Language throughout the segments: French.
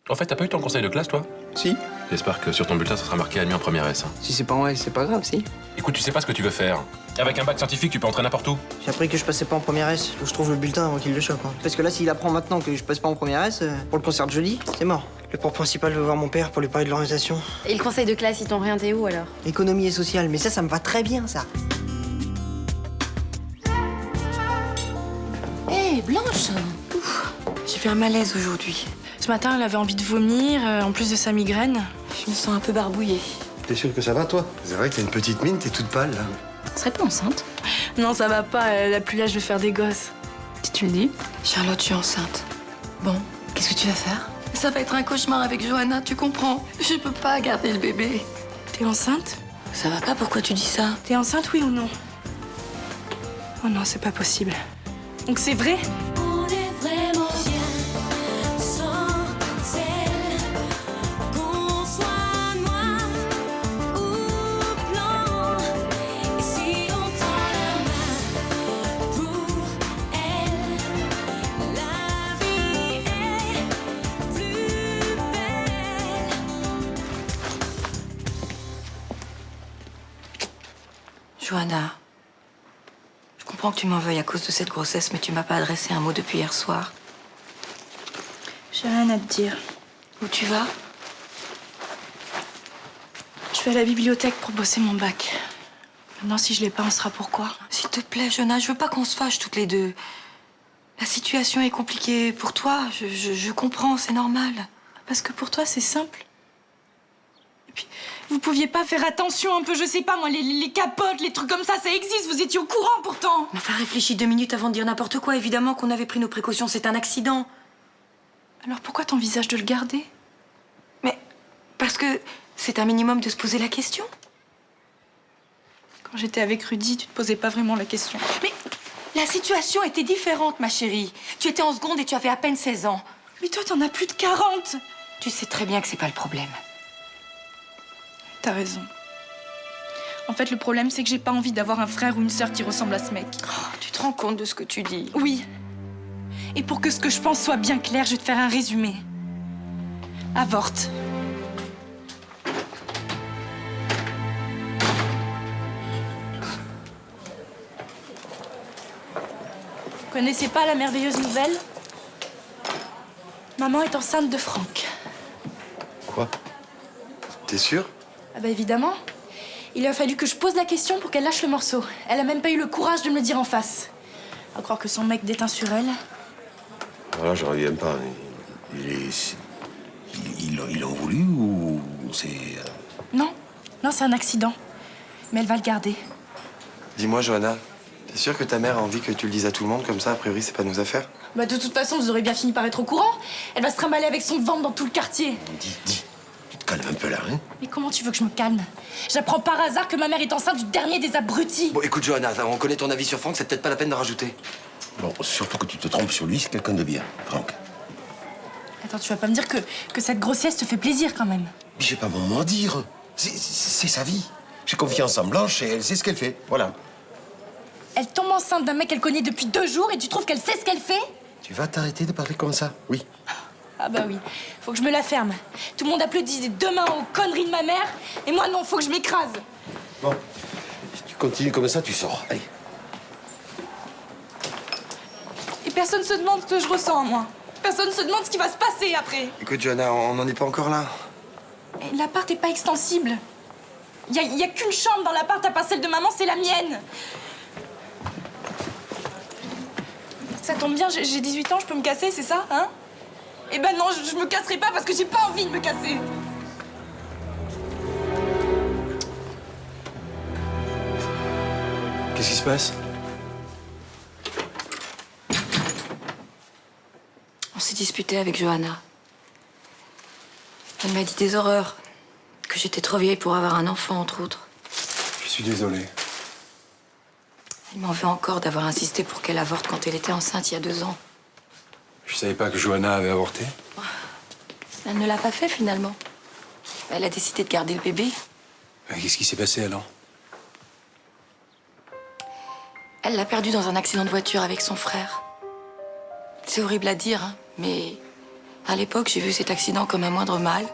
En fait, t'as pas eu ton conseil de classe, toi? Si. J'espère que sur ton bulletin, ça sera marqué admis en première S. Hein. Si c'est pas en L, c'est pas grave, si. Écoute, tu sais pas ce que tu veux faire. Avec un bac scientifique, tu peux entrer n'importe où. J'ai appris que je passais pas en première S. Faut que je trouve le bulletin avant qu'il le chope. Hein. Parce que là, s'il apprend maintenant que je passe pas en première S, pour le concert de jeudi, c'est mort. Le prof principal veut voir mon père pour lui parler de l'orientation. Et le conseil de classe, ils t'ont orienté où alors? Économie et sociale, mais ça me va très bien, ça. Hé, Blanche! J'ai fait un malaise aujourd'hui. Ce matin, elle avait envie de vomir, en plus de sa migraine. Je me sens un peu barbouillée. T'es sûre que ça va, toi? C'est vrai que t'as une petite mine, t'es toute pâle, là. Tu serais pas enceinte? Non, ça va pas, elle a plus l'âge de faire des gosses. Si tu le dis. Charlotte, je suis enceinte. Bon, qu'est-ce que tu vas faire? Ça va être un cauchemar avec Johanna, tu comprends? Je peux pas garder le bébé. T'es enceinte? Ça va pas, pourquoi tu dis ça? T'es enceinte, oui ou non? Oh non, c'est pas possible. Donc c'est vrai? On est vraiment bien sans elle. Qu'on soit noir ou blanc. Et si on tend la main pour elle, la vie est plus belle. Johanna, je comprends que tu m'en veuilles à cause de cette grossesse, mais tu m'as pas adressé un mot depuis hier soir. J'ai rien à te dire. Où tu vas? Je vais à la bibliothèque pour bosser mon bac. Maintenant, si je l'ai pas, on saura pourquoi. S'il te plaît, Johanna, je veux pas qu'on se fâche toutes les deux. La situation est compliquée pour toi, je comprends, c'est normal. Parce que pour toi, c'est simple. Et puis, vous pouviez pas faire attention un peu, je sais pas, moi, les capotes, les trucs comme ça existe, vous étiez au courant pourtant. Mais enfin, réfléchis 2 minutes avant de dire n'importe quoi. Évidemment qu'on avait pris nos précautions, c'est un accident. Alors pourquoi t'envisages de le garder? Mais parce que c'est un minimum de se poser la question. Quand j'étais avec Rudy, tu te posais pas vraiment la question. Mais la situation était différente, ma chérie. Tu étais en seconde et tu avais à peine 16 ans. Mais toi, t'en as plus de 40. Tu sais très bien que c'est pas le problème. T'as raison. En fait, le problème, c'est que j'ai pas envie d'avoir un frère ou une sœur qui ressemble à ce mec. Oh, tu te rends compte de ce que tu dis? Oui. Et pour que ce que je pense soit bien clair, je vais te faire un résumé. Avorte. Vous connaissez pas la merveilleuse nouvelle? Maman est enceinte de Franck. Quoi? T'es sûre? Ah bah évidemment. Il a fallu que je pose la question pour qu'elle lâche le morceau. Elle a même pas eu le courage de me le dire en face. À croire que son mec déteint sur elle. Voilà, je reviens pas. Ils l'ont voulu ou c'est... Non, non, c'est un accident. Mais elle va le garder. Dis-moi, Johanna, t'es sûre que ta mère a envie que tu le dises à tout le monde comme ça? A priori, c'est pas nos affaires. Bah de toute façon, vous aurez bien fini par être au courant. Elle va se trimballer avec son ventre dans tout le quartier. Dis, tu te calmes un peu là, hein? Mais comment tu veux que je me calme? J'apprends par hasard que ma mère est enceinte du dernier des abrutis. Bon, écoute, Johanna, on connaît ton avis sur Franck, c'est peut-être pas la peine de rajouter. Bon, surtout que tu te trompes sur lui, c'est quelqu'un de bien, Franck. Attends, tu vas pas me dire que cette grossesse te fait plaisir quand même? Mais j'ai pas mon mot à dire. C'est sa vie. J'ai confiance en Blanche et elle sait ce qu'elle fait, voilà. Elle tombe enceinte d'un mec qu'elle connaît depuis 2 jours et tu trouves qu'elle sait ce qu'elle fait? Tu vas t'arrêter de parler comme ça, oui. Ah bah oui, faut que je me la ferme. Tout le monde applaudit demain aux conneries de ma mère, et moi non, faut que je m'écrase. Bon, si tu continues comme ça, tu sors. Allez. Et personne se demande ce que je ressens, moi. Personne se demande ce qui va se passer après. Écoute, Johanna, on n'en est pas encore là. Et l'appart est pas extensible. Y a qu'une chambre dans l'appart, à part celle de maman, c'est la mienne. Ça tombe bien, j'ai 18 ans, je peux me casser, c'est ça, hein? Eh ben non, je me casserai pas parce que j'ai pas envie de me casser. Qu'est-ce qui se passe? On s'est disputé avec Johanna. Elle m'a dit des horreurs. Que j'étais trop vieille pour avoir un enfant, entre autres. Je suis désolé. Elle m'en veut encore d'avoir insisté pour qu'elle avorte quand elle était enceinte il y a 2 ans. Je savais pas que Johanna avait avorté. Elle ne l'a pas fait, finalement. Elle a décidé de garder le bébé. Qu'est-ce qui s'est passé, alors? Elle l'a perdu dans un accident de voiture avec son frère. C'est horrible à dire, hein, mais À l'époque, j'ai vu cet accident comme un moindre mal.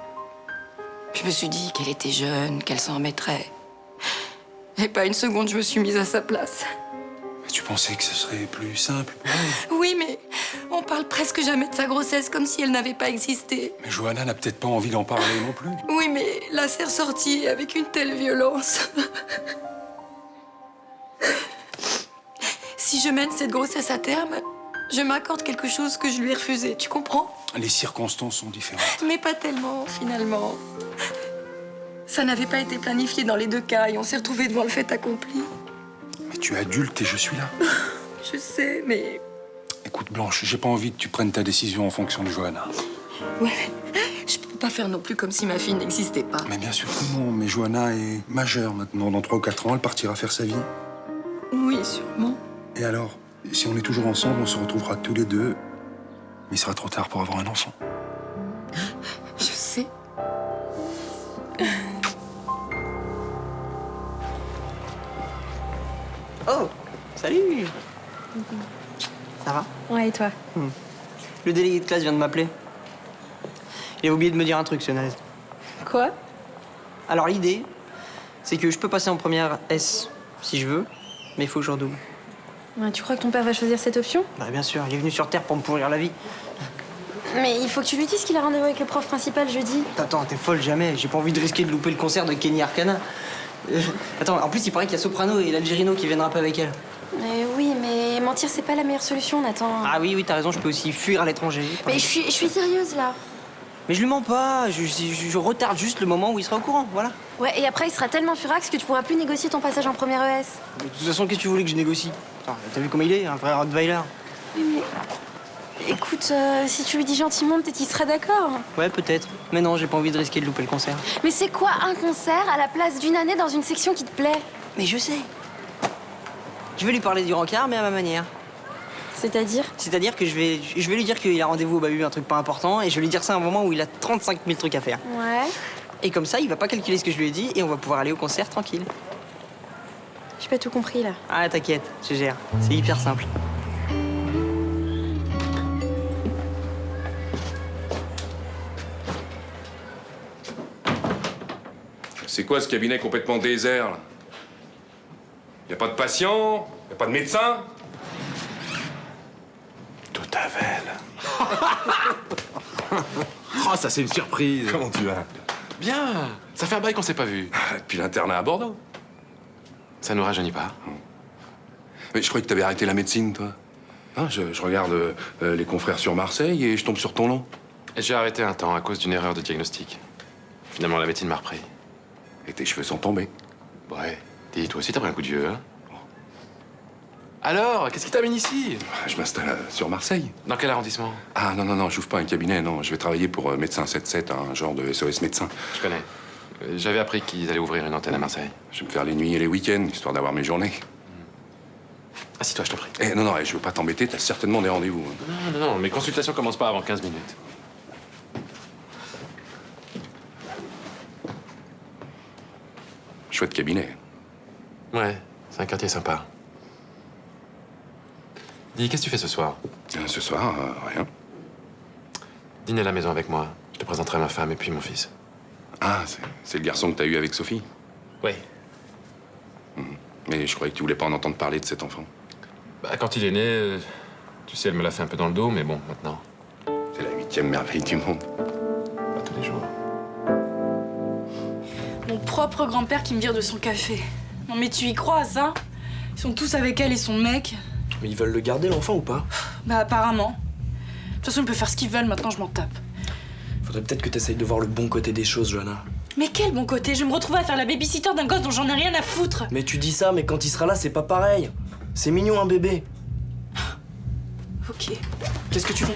Je me suis dit qu'elle était jeune, qu'elle s'en remettrait. Et pas une seconde, je me suis mise à sa place. Mais tu pensais que ce serait plus simple pour elle? Oui, mais on parle presque jamais de sa grossesse, comme si elle n'avait pas existé. Mais Johanna n'a peut-être pas envie d'en parler non plus. Oui, mais là, c'est ressorti avec une telle violence. Si je mène cette grossesse à terme, je m'accorde quelque chose que je lui ai refusé, tu comprends? Les circonstances sont différentes. Mais pas tellement, finalement. Ça n'avait pas été planifié dans les deux cas et on s'est retrouvés devant le fait accompli. Mais tu es adulte et je suis là. Je sais, mais... Écoute, Blanche, j'ai pas envie que tu prennes ta décision en fonction de Johanna. Ouais, je peux pas faire non plus comme si ma fille n'existait pas. Mais bien sûr que non, mais Johanna est majeure maintenant. Dans 3 ou 4 ans, elle partira faire sa vie. Oui, sûrement. Et alors, si on est toujours ensemble, on se retrouvera tous les deux. Mais il sera trop tard pour avoir un enfant. Je sais. Oh, salut. Ça va? Ouais, et toi? Le délégué de classe vient de m'appeler. Il a oublié de me dire un truc, ce naze. Quoi? Alors l'idée, c'est que je peux passer en première S si je veux, mais il faut que je redouble. Ouais, tu crois que ton père va choisir cette option? Bah bien sûr, il est venu sur Terre pour me pourrir la vie. Mais il faut que tu lui dises qu'il a rendez-vous avec le prof principal jeudi. Attends, t'es folle jamais. J'ai pas envie de risquer de louper le concert de Kenny Arcana. Attends, en plus il paraît qu'il y a Soprano et l'Algérino qui viennent rapper avec elle. Oui, mais mentir, c'est pas la meilleure solution, Nathan. Ah oui, t'as raison, je peux aussi fuir à l'étranger. Mais je suis sérieuse, là. Mais je lui mens pas, je retarde juste le moment où il sera au courant, voilà. Ouais, et après, il sera tellement furax que tu pourras plus négocier ton passage en première ES. De toute façon, qu'est-ce que tu voulais que je négocie? Attends, t'as vu comment il est, un vrai Rottweiler? Oui, mais... Écoute, si tu lui dis gentiment, peut-être qu'il sera d'accord. Ouais, peut-être. Mais non, j'ai pas envie de risquer de louper le concert. Mais c'est quoi un concert à la place d'une année dans une section qui te plaît? Mais je sais. Je vais lui parler du rencard, mais à ma manière. C'est-à-dire? C'est-à-dire que je vais lui dire qu'il a rendez-vous au Babu, un truc pas important, et je vais lui dire ça à un moment où il a 35 000 trucs à faire. Ouais. Et comme ça, il va pas calculer ce que je lui ai dit, et on va pouvoir aller au concert tranquille. J'ai pas tout compris, là. Ah, t'inquiète, je gère. C'est hyper simple. C'est quoi ce cabinet complètement désert, là? Y a pas de patient? Y a pas de médecin? Tout à veille. Oh, ça, c'est une surprise. Comment tu vas? Bien. Ça fait un bail qu'on s'est pas vu. Depuis l'internat à Bordeaux. Ça nous rajeunit pas. Mais je croyais que t'avais arrêté la médecine, toi. Hein, je regarde les confrères sur Marseille et je tombe sur ton nom. J'ai arrêté un temps à cause d'une erreur de diagnostic. Finalement, la médecine m'a repris. Et tes cheveux sont tombés. Ouais. Dis, toi aussi, t'as pris un coup de vieux, hein? Alors, qu'est-ce qui t'amène ici? Je m'installe sur Marseille. Dans quel arrondissement? Ah, non, j'ouvre pas un cabinet, non. Je vais travailler pour Médecin 77, un genre de SOS médecin. Je connais. J'avais appris qu'ils allaient ouvrir une antenne à Marseille. Je vais me faire les nuits et les week-ends, histoire d'avoir mes journées. Assis-toi, je t'en prie. Non, je veux pas t'embêter, t'as certainement des rendez-vous. Hein. Non, mes consultations commencent pas avant 15 minutes. Chouette cabinet. Ouais, c'est un quartier sympa. Dis, qu'est-ce que tu fais ce soir? Ce soir, rien. Dîner à la maison avec moi. Je te présenterai ma femme et puis mon fils. Ah, c'est le garçon que t'as eu avec Sophie? Oui. Mais je croyais que tu voulais pas en entendre parler de cet enfant. Bah, quand il est né, tu sais, elle me l'a fait un peu dans le dos, mais bon, maintenant. C'est la 8e merveille du monde. Pas tous les jours. Mon propre grand-père qui me vire de son café. Non mais tu y crois à ça? Ils sont tous avec elle et son mec. Mais ils veulent le garder, l'enfant, ou pas? Bah apparemment. De toute façon, ils peuvent faire ce qu'ils veulent, maintenant je m'en tape. Faudrait peut-être que t'essayes de voir le bon côté des choses, Johanna. Mais quel bon côté? Je vais me retrouver à faire la babysitter d'un gosse dont j'en ai rien à foutre. Mais tu dis ça, mais quand il sera là, c'est pas pareil. C'est mignon, un bébé. Ok. Qu'est-ce que tu fais?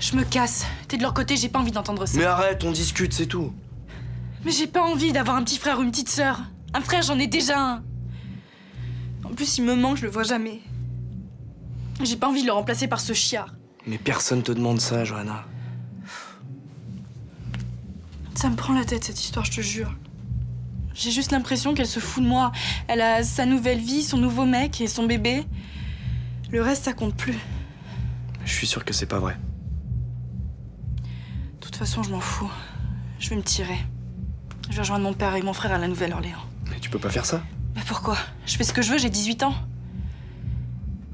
Je me casse. T'es de leur côté, j'ai pas envie d'entendre ça. Mais arrête, on discute, c'est tout. Mais j'ai pas envie d'avoir un petit frère ou une petite sœur. Un frère, j'en ai déjà un. En plus, il me manque, je le vois jamais. J'ai pas envie de le remplacer par ce chiard. Mais personne te demande ça, Johanna. Ça me prend la tête, cette histoire, je te jure. J'ai juste l'impression qu'elle se fout de moi. Elle a sa nouvelle vie, son nouveau mec et son bébé. Le reste, ça compte plus. Je suis sûr que c'est pas vrai. façon, je m'en fous. Je vais me tirer. Je vais rejoindre mon père et mon frère à la Nouvelle-Orléans. Mais tu peux pas faire ça. Mais pourquoi? Je fais ce que je veux, j'ai 18 ans.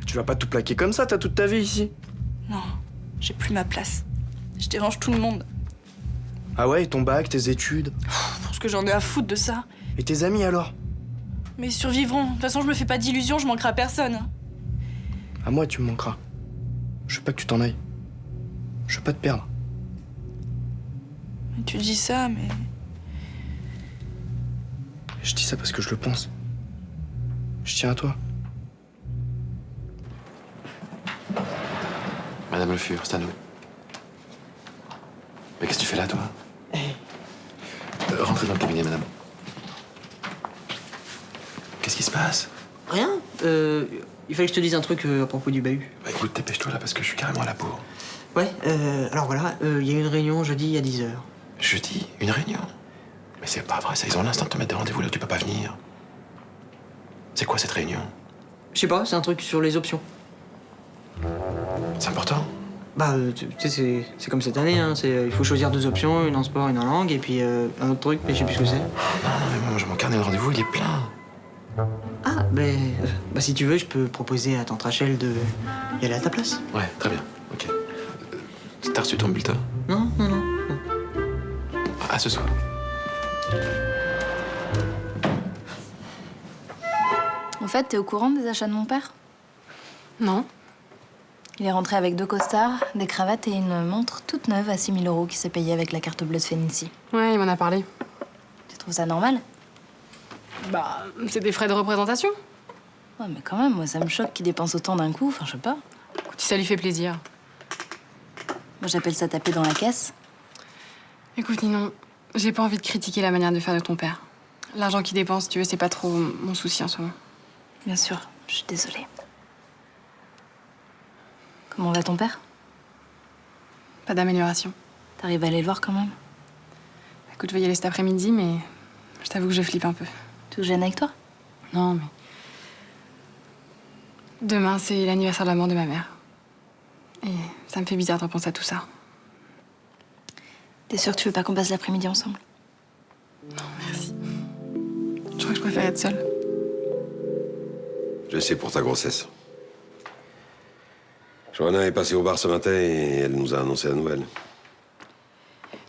Tu vas pas tout plaquer comme ça, t'as toute ta vie ici. Non, j'ai plus ma place. Je dérange tout le monde. Ah ouais, et ton bac, tes études. Parce que j'en ai à foutre de ça. Et tes amis alors? Mais ils survivront. De toute façon, je me fais pas d'illusions, je manquerai à personne. À moi, tu me manqueras. Je veux pas que tu t'en ailles. Je veux pas te perdre. Mais tu dis ça, mais... Je dis ça parce que je le pense. Je tiens à toi. Madame Le Fur, c'est à nous. Mais qu'est-ce que tu fais là, toi? Rentrez dans le cabinet, madame. Qu'est-ce qui se passe? Rien. Il fallait que je te dise un truc à propos du bahut. Bah écoute, dépêche-toi là parce que je suis carrément à la bourre. Ouais, alors voilà, il y a une réunion jeudi à 10h. Jeudi, une réunion? Mais c'est pas vrai, ça, ils ont l'instinct de te mettre des rendez-vous là où tu peux pas venir. C'est quoi cette réunion? Je sais pas, c'est un truc sur les options. C'est important? Bah, tu sais, c'est comme cette année, hein. Il faut choisir 2 options, une en sport, une en langue, et puis un autre truc, mais je sais plus ce que c'est. Non, mais moi, mon carnet de rendez-vous, il est plein. Ah, bah si tu veux, je peux proposer à tante Rachel de y aller à ta place. Ouais, très bien, ok. T'as reçu ton bulletin? Non. À ce soir. En fait, t'es au courant des achats de mon père? Non. Il est rentré avec 2 costards, des cravates et une montre toute neuve à 6 000 € qui s'est payée avec la carte bleue de Fénicie. Ouais, il m'en a parlé. Tu trouves ça normal? Bah, c'est des frais de représentation. Ouais, mais quand même, moi, ça me choque qu'il dépense autant d'un coup. Enfin, je sais pas. Écoute, si ça lui fait plaisir. Moi, j'appelle ça taper dans la caisse. Écoute, Ninon, j'ai pas envie de critiquer la manière de faire de ton père. L'argent qu'il dépense, si tu veux, c'est pas trop mon souci en ce moment. Bien sûr, je suis désolée. Comment va ton père? Pas d'amélioration. T'arrives à aller le voir quand même? Écoute, je vais y aller cet après-midi, mais je t'avoue que je flippe un peu. Tu gênes avec toi? Non, mais... Demain, c'est l'anniversaire de la mort de ma mère. Et ça me fait bizarre de repenser à tout ça. T'es sûre que tu veux pas qu'on passe l'après-midi ensemble? Non, merci. Je crois que je préfère être seule. Je sais pour ta grossesse. Johanna est passée au bar ce matin et elle nous a annoncé la nouvelle.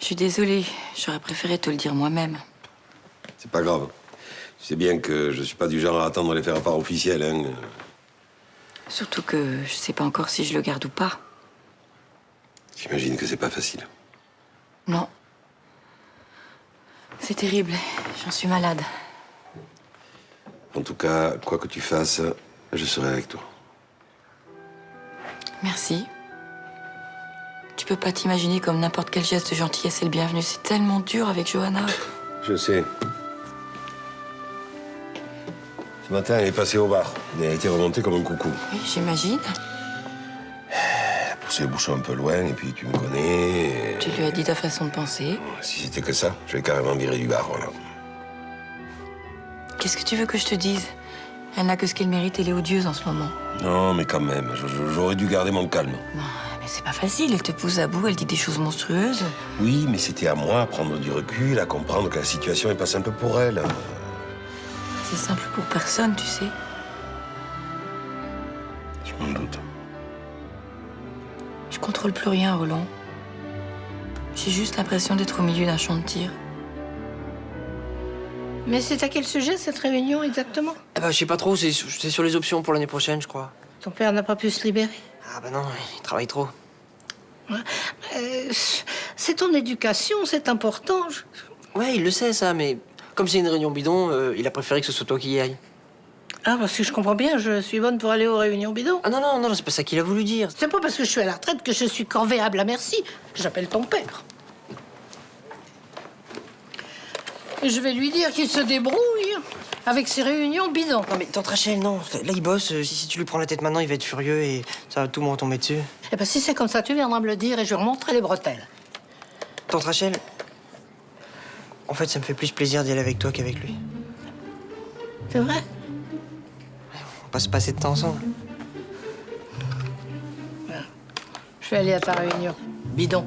Je suis désolée. J'aurais préféré te le dire moi-même. C'est pas grave. Tu sais bien que je suis pas du genre à attendre les faire-part officiels, hein. Surtout que je sais pas encore si je le garde ou pas. J'imagine que c'est pas facile. Non. C'est terrible. J'en suis malade. En tout cas, quoi que tu fasses, je serai avec toi. Merci. Tu peux pas t'imaginer comme n'importe quel geste de gentillesse est le bienvenu. C'est tellement dur avec Johanna. Je sais. Ce matin, elle est passée au bar. Elle a été remontée comme un coucou. Oui, j'imagine. Elle a poussé le bouchon un peu loin, et puis tu me connais. Tu lui as dit ta façon de penser. Si c'était que ça, je vais carrément virer du bar, voilà. Qu'est-ce que tu veux que je te dise? Elle n'a que ce qu'elle mérite, elle est odieuse en ce moment. Non, mais quand même, j'aurais dû garder mon calme. Non, mais c'est pas facile, elle te pousse à bout, elle dit des choses monstrueuses. Oui, mais c'était à moi à prendre du recul, à comprendre que la situation est pas simple pour elle. C'est simple pour personne, tu sais. Je m'en doute. Je contrôle plus rien, Roland. J'ai juste l'impression d'être au milieu d'un champ de tir. Mais c'est à quel sujet, cette réunion, exactement? Eh ben, je sais pas trop, c'est sur les options pour l'année prochaine, je crois. Ton père n'a pas pu se libérer? Ah bah non, il travaille trop. C'est ton éducation, c'est important. Ouais, il le sait, ça, mais comme c'est une réunion bidon, il a préféré que ce soit toi qui y aille. Ah, parce que je comprends bien, je suis bonne pour aller aux réunions bidons. Ah non, c'est pas ça qu'il a voulu dire. C'est pas parce que je suis à la retraite que je suis corvéable à merci. J'appelle ton père. Et je vais lui dire qu'il se débrouille avec ses réunions bidons. Non mais tante Rachel, non. Là, il bosse. Si tu lui prends la tête maintenant, il va être furieux et ça va tout me retomber dessus. Eh ben, si c'est comme ça, tu viendras me le dire et je remonterai les bretelles. Tante Rachel, en fait, ça me fait plus plaisir d'y aller avec toi qu'avec lui. C'est vrai? On passe pas assez de temps ensemble. Je vais aller à ta réunion. Bidon.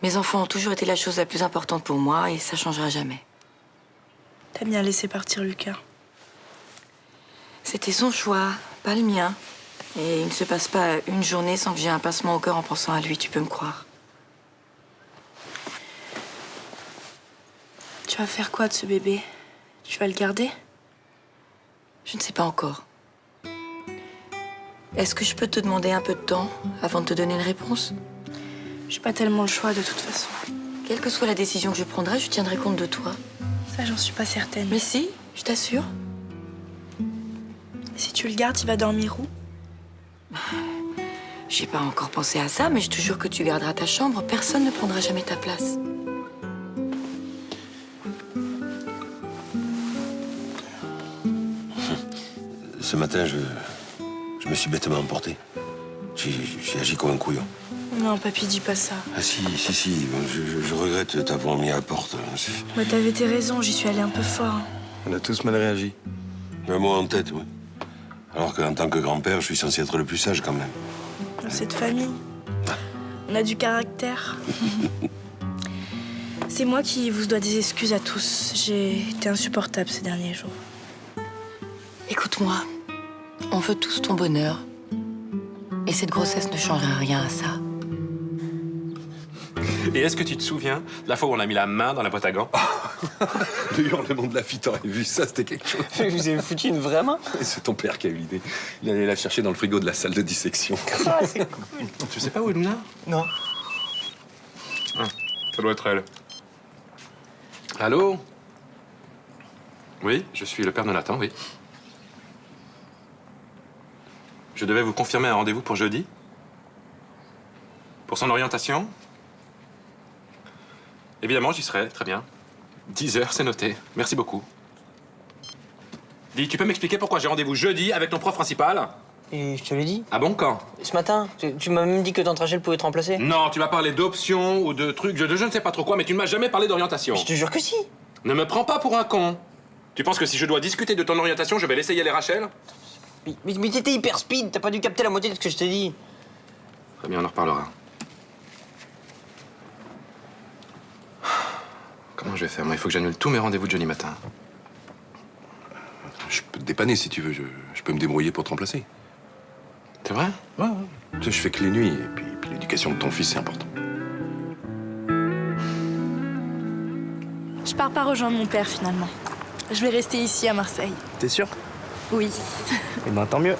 Mes enfants ont toujours été la chose la plus importante pour moi et ça changera jamais. T'as bien laissé partir Lucas. C'était son choix, pas le mien. Et il ne se passe pas une journée sans que j'ai un pincement au cœur en pensant à lui, tu peux me croire. Tu vas faire quoi de ce bébé? Tu vas le garder? Je ne sais pas encore. Est-ce que je peux te demander un peu de temps avant de te donner une réponse? J'ai pas tellement le choix de toute façon. Quelle que soit la décision que je prendrai, je tiendrai compte de toi. Ça, j'en suis pas certaine. Mais si, je t'assure. Si tu le gardes, il va dormir où? J'ai pas encore pensé à ça, mais je te jure que tu garderas ta chambre. Personne ne prendra jamais ta place. Ce matin, je me suis bêtement emporté. J'ai agi comme un couillon. Non, papy, dis pas ça. Ah si, je regrette t'avoir mis à la porte. Bah, t'avais tes raisons, j'y suis allée un peu fort. On a tous mal réagi. Un mot en tête, oui. Alors qu'en tant que grand-père, je suis censé être le plus sage quand même. Dans cette famille, on a du caractère. C'est moi qui vous dois des excuses à tous. J'ai été insupportable ces derniers jours. Écoute-moi, on veut tous ton bonheur. Et cette grossesse ne changera rien à ça. Et est-ce que tu te souviens de la fois où on a mis la main dans la boîte à gants? Le hurlement de la fille, t'aurais vu ça, c'était quelque chose. Mais vous avez foutu une vraie main? C'est ton père qui a eu l'idée. Il allait la chercher dans le frigo de la salle de dissection. Ah, c'est cool. Tu sais pas où est Luna? Non. Ah, ça doit être elle. Allô? Oui, je suis le père de Nathan, oui. Je devais vous confirmer un rendez-vous pour jeudi? Pour son orientation? Évidemment, j'y serai, très bien. 10 heures, c'est noté. Merci beaucoup. Dis, tu peux m'expliquer pourquoi j'ai rendez-vous jeudi avec ton prof principal? Et je te l'ai dit. Ah bon, quand? Ce matin, tu m'as même dit que Tante Rachel pouvait te remplacer. Non, tu m'as parlé d'options ou de trucs, je ne sais pas trop quoi, mais tu ne m'as jamais parlé d'orientation. Je te jure que si. Ne me prends pas pour un con. Tu penses que si je dois discuter de ton orientation, je vais laisser y aller Rachel? Mais t'étais hyper speed, t'as pas dû capter la moitié de ce que je t'ai dit. Très bien, on en reparlera. Comment je vais faire? Moi, il faut que j'annule tous mes rendez-vous de jeudi matin. Je peux te dépanner si tu veux. Je peux me débrouiller pour te remplacer. C'est vrai? Ouais. Tu sais, je fais que les nuits, et puis l'éducation de ton fils, c'est important. Je pars pas rejoindre mon père finalement. Je vais rester ici à Marseille. T'es sûr? Oui. Eh ben, tant mieux.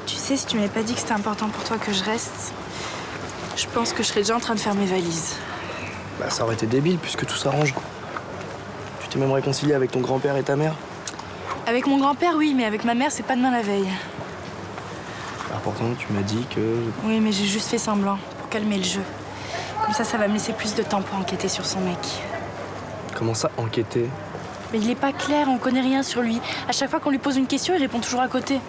Tu sais, si tu m'avais pas dit que c'était important pour toi que je reste, je pense que je serais déjà en train de faire mes valises. Bah, ça aurait été débile puisque tout s'arrange. Tu t'es même réconcilié avec ton grand-père et ta mère. Avec mon grand-père, oui, mais avec ma mère, c'est pas demain la veille. Alors pourtant, tu m'as dit que... Oui, mais j'ai juste fait semblant pour calmer le jeu. Comme ça va me laisser plus de temps pour enquêter sur son mec. Comment ça, enquêter? Mais il est pas clair, on connaît rien sur lui. À chaque fois qu'on lui pose une question, il répond toujours à côté.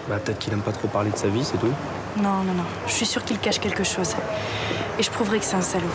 Bah, peut-être qu'il aime pas trop parler de sa vie, c'est tout. Non. Je suis sûre qu'il cache quelque chose. Et je prouverai que c'est un salaud.